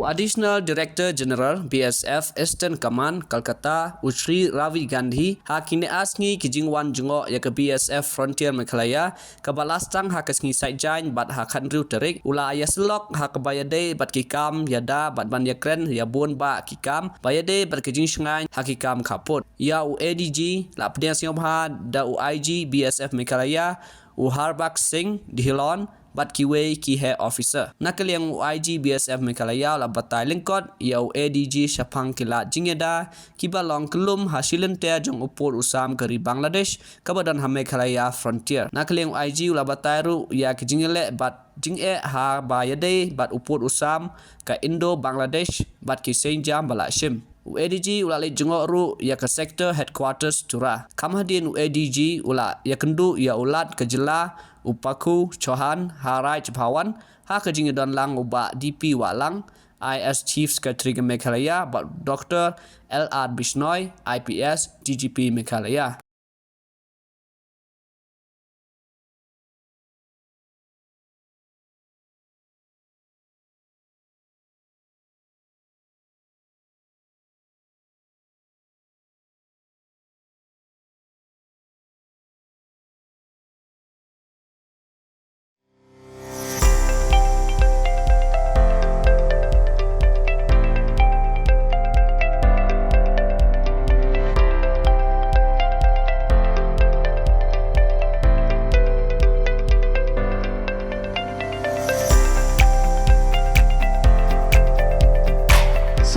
Additional Director General BSF Eastern Command Kolkata Usri Ravi Gandhi hakine asngi kijingwan Jngoh ya ke BSF Frontier Meghalaya ke balastang ha kesngi saitjain bat ha khandriu terik ula ya selok ha ke bayade bat kikam yada bat ban yakren ya bun ba kikam bayade bat kijing shngai ha kikam kaput ya UADG la pdias yomha da UIG BSF Meghalaya Harbak Singh Dihilon bat kiwe ki he officer nakaliang UIG BSF Meghalaya la batai lengkot ya UADG Shapang Kilat Jingeda kibalong kelum hasilin te jong upur usam keri Bangladesh kabadan ha Meghalaya Frontier nakaliang UIG la batai ru ya kijingele bat jinge ha bayade bat upur usam ka Indo Bangladesh bat ki senjam balashim UADG ulali Jngoh ru ya ke sektor headquarters Tura. Kamhadin UADG ula ya kendu ya ulat ke jela upaku Chohan Harai Cepawan ha ke jingedon lang uba DP Walang IS Chief Secretary Meghalaya bat Dr. LR Bisnoy IPS DGP Meghalaya.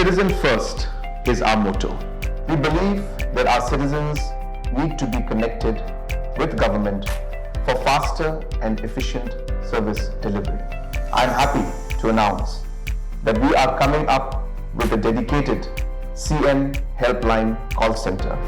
Citizen first is our motto. We believe that our citizens need to be connected with government for faster and efficient service delivery. I am happy to announce that we are coming up with a dedicated CM helpline call center.